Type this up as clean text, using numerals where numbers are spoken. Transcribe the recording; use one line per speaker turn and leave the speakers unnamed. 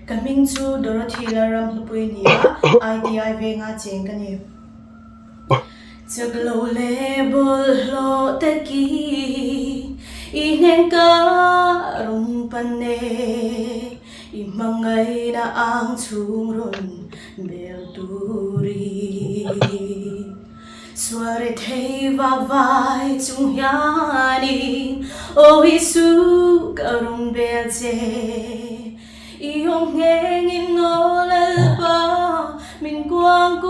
Coming to Dorothy lalramhlupuii ITI venga chengkani. Chaglo lebol lo taki inen ka rumpane imangai na ang chungron belturi. Suare thei vai chung yani o isu karung belche iyong ngengin nolal pa min quang